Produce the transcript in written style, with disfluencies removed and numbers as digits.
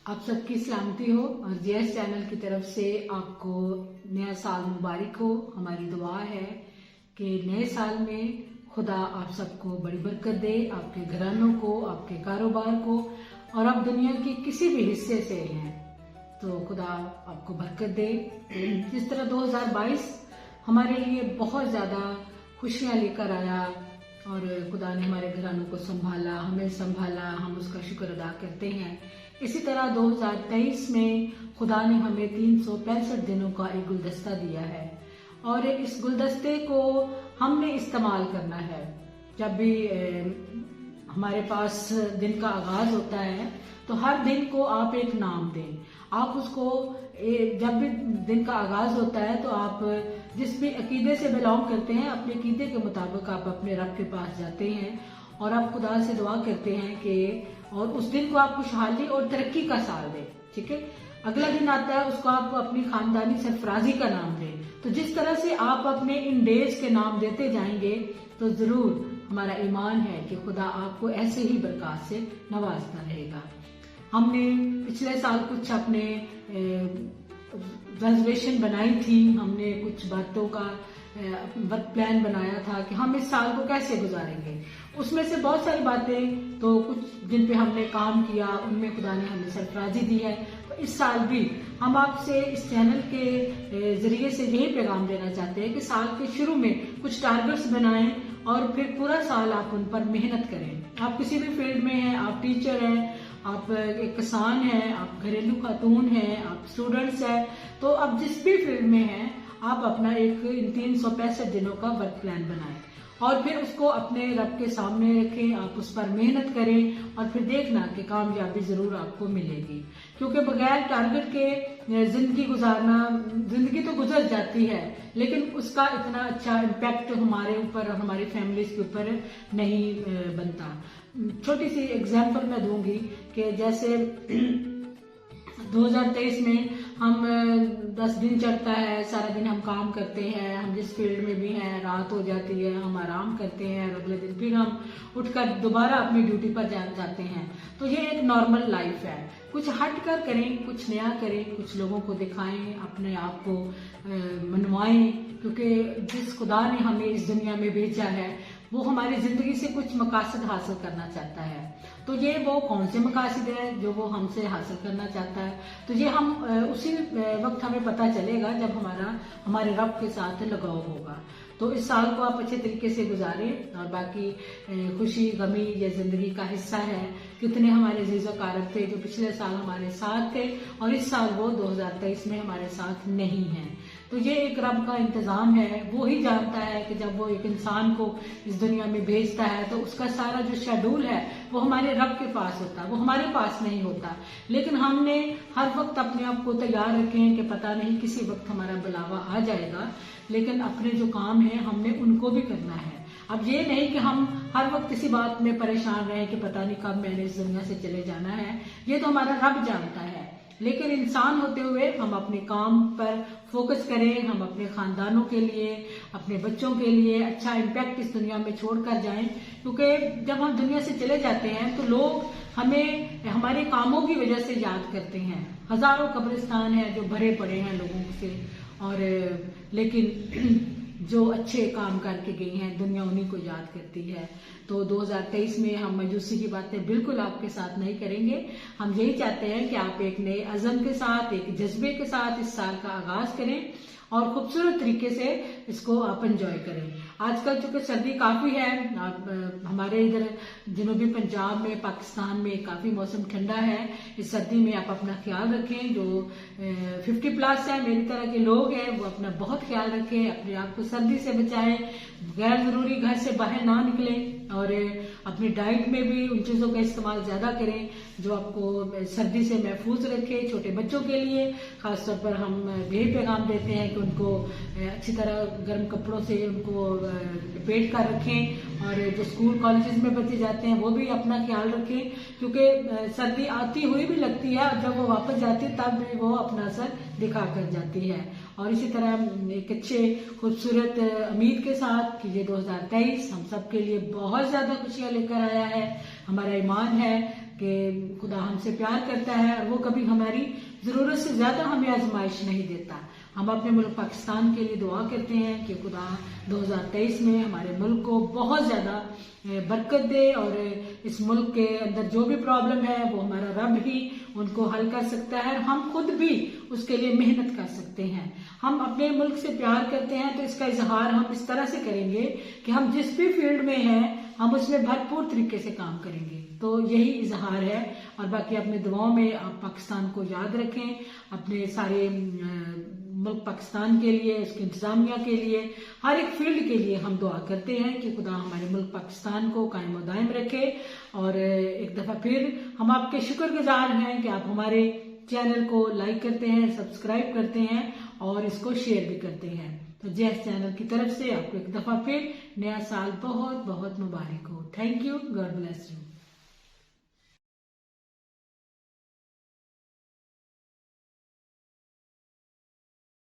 आप सबकी सलामती हो और जेएस चैनल की तरफ से आपको नया साल मुबारक हो। हमारी दुआ है कि नए साल में खुदा आप सबको बड़ी बरकत दे, आपके घरानों को, आपके कारोबार को, और आप दुनिया के किसी भी हिस्से से हैं तो खुदा आपको बरकत दे। जिस तरह 2022 हमारे लिए बहुत ज़्यादा खुशियाँ लेकर आया और खुदा ने हमारे घरानों को संभाला, हमें संभाला, हम उसका शुक्र अदा करते हैं। इसी तरह 2023 में खुदा ने हमें 365 दिनों का एक गुलदस्ता दिया है और इस गुलदस्ते को हमने इस्तेमाल करना है। जब भी हमारे पास दिन का आगाज होता है तो हर दिन को आप एक नाम दें। आप उसको जब भी दिन का आगाज होता है तो आप जिस भी अकीदे से बिलोंग करते हैं, अपने अकीदे के मुताबिक आप अपने रब के पास जाते हैं और आप खुदा से दुआ करते हैं कि और उस दिन को आप खुशहाली और तरक्की का साल दें। ठीक है, अगला दिन आता है उसको आप अपनी खानदानी सरफराजी का नाम दें। तो जिस तरह से आप अपने इन डेज के नाम देते जाएंगे तो जरूर हमारा ईमान है कि खुदा आपको ऐसे ही बरकत से नवाजता रहेगा। हमने पिछले साल कुछ अपने रेजोल्यूशन बनाई थी, हमने कुछ बातों का वर्क प्लान बनाया था कि हम इस साल को कैसे गुजारेंगे। उसमें से बहुत सारी बातें तो कुछ जिन पे हमने काम किया उनमें खुदा ने हमें सरफराजी दी है। तो इस साल भी हम आपसे इस चैनल के जरिए से यही पैगाम देना चाहते हैं कि साल के शुरू में कुछ टारगेट्स बनाएं और फिर पूरा साल आप उन पर मेहनत करें। आप किसी भी फील्ड में हैं, आप टीचर हैं, आप एक किसान हैं, आप घरेलू खातून हैं, आप स्टूडेंट्स हैं, तो आप जिस भी फील्ड में हैं आप अपना एक 365 दिनों का वर्क प्लान बनाएं और फिर उसको अपने रब के सामने रखें। आप उस पर मेहनत करें और फिर देखना कि कामयाबी जरूर आपको मिलेगी, क्योंकि बगैर टारगेट के जिंदगी गुजारना, जिंदगी तो गुजर जाती है लेकिन उसका इतना अच्छा इम्पैक्ट हमारे ऊपर और हमारी फैमिलीज के ऊपर नहीं बनता। छोटी सी एग्जांपल मैं दूंगी कि जैसे 2023 में हम 10 दिन चढ़ता है, सारा दिन हम काम करते हैं, हम जिस फील्ड में भी हैं, रात हो जाती है, हम आराम करते हैं और अगले दिन फिर हम उठकर दोबारा अपनी ड्यूटी पर जाते हैं। तो ये एक नॉर्मल लाइफ है। कुछ हट कर करें, कुछ नया करें, कुछ लोगों को दिखाएं, अपने आप को मनवाएं, क्योंकि जिस खुदा ने हमें इस दुनिया में भेजा है वो हमारी जिंदगी से कुछ मकासद हासिल करना चाहता है। तो ये वो कौन से मकासद है जो वो हमसे हासिल करना चाहता है, तो ये हम उसी वक्त हमें पता चलेगा जब हमारे रब के साथ लगाव होगा। तो इस साल को आप अच्छे तरीके से गुजारें और बाकी खुशी गमी ये जिंदगी का हिस्सा है। कितने हमारे अजीज़ कारब थे जो पिछले साल हमारे साथ थे और इस साल वो 2023 में हमारे साथ नहीं है। तो ये एक रब का इंतजाम है, वो ही जानता है कि जब वो एक इंसान को इस दुनिया में भेजता है तो उसका सारा जो शेड्यूल है वो हमारे रब के पास होता है, वो हमारे पास नहीं होता। लेकिन हमने हर वक्त अपने आप को तैयार रखें कि पता नहीं किसी वक्त हमारा बुलावा आ जाएगा, लेकिन अपने जो काम है हमने उनको भी करना है। अब ये नहीं कि हम हर वक्त इसी बात में परेशान रहें कि पता नहीं कब मैंने इस दुनिया से चले जाना है, ये तो हमारा रब जानता है। लेकिन इंसान होते हुए हम अपने काम पर फोकस करें, हम अपने खानदानों के लिए, अपने बच्चों के लिए अच्छा इम्पैक्ट इस दुनिया में छोड़कर जाएं, क्योंकि जब हम दुनिया से चले जाते हैं तो लोग हमें हमारे कामों की वजह से याद करते हैं। हजारों कब्रिस्तान हैं जो भरे पड़े हैं लोगों से, और लेकिन जो अच्छे काम करके गई हैं दुनिया उन्हीं को याद करती है। तो 2023 में हम मायूसी की बातें बिल्कुल आपके साथ नहीं करेंगे। हम यही चाहते हैं कि आप एक नए अज़म के साथ, एक जज्बे के साथ इस साल का आगाज करें और खूबसूरत तरीके से इसको आप एंजॉय करें। आजकल चूंकि सर्दी काफी है, हमारे इधर जनूबी पंजाब में, पाकिस्तान में काफी मौसम ठंडा है। इस सर्दी में आप अपना ख्याल रखें। जो 50+ है, मेरी तरह के लोग हैं, वो अपना बहुत ख्याल रखें, अपने आप को सर्दी से बचाएं, गैर जरूरी घर से बाहर ना निकलें और अपनी डाइट में भी उन चीजों का इस्तेमाल ज्यादा करें जो आपको सर्दी से महफूज रखे। छोटे बच्चों के लिए खासतौर पर हम यही पैगाम देते हैं कि उनको अच्छी तरह गर्म कपड़ों से उनको लपेट कर रखें और जो स्कूल कॉलेजेस में बच्चे जाते हैं वो भी अपना ख्याल रखें, क्योंकि सर्दी आती हुई भी लगती है और जब वो वापस जाती है तब भी वो अपना असर दिखा कर जाती है। और इसी तरह एक अच्छे खूबसूरत उम्मीद के साथ कि ये 2023 हम सब के लिए बहुत ज्यादा खुशियां लेकर आया है। हमारा ईमान है کہ خدا ہم سے پیار کرتا ہے اور وہ کبھی ہماری ضرورت سے زیادہ ہمیں آزمائش نہیں دیتا. ہم اپنے ملک پاکستان کے لیے دعا کرتے ہیں کہ خدا 2023 میں ہمارے ملک کو بہت زیادہ برکت دے اور اس ملک کے اندر جو بھی پرابلم ہے وہ ہمارا رب ہی ان کو حل کر سکتا ہے اور ہم خود بھی اس کے لیے محنت کر سکتے ہیں. ہم اپنے ملک سے پیار کرتے ہیں تو اس کا اظہار ہم اس طرح سے کریں گے کہ ہم جس بھی فیلڈ میں ہیں ہم اس میں بھرپور طریقے سے کام کریں گے. تو یہی اظہار ہے. اور باقی اپنے دعاؤں میں آپ پاکستان کو یاد رکھیں، اپنے سارے ملک پاکستان کے لیے، اس کی انتظامیہ کے لیے، ہر ایک فیلڈ کے لیے ہم دعا کرتے ہیں کہ خدا ہمارے ملک پاکستان کو قائم و دائم رکھے. اور ایک دفعہ پھر ہم آپ کے شکر گزار ہیں کہ آپ ہمارے چینل کو لائک کرتے ہیں، سبسکرائب کرتے ہیں اور اس کو شیئر بھی کرتے ہیں. تو جیس چینل کی طرف سے آپ کو ایک دفعہ پھر نیا سال بہت بہت مبارک ہو. Thank you. God bless you.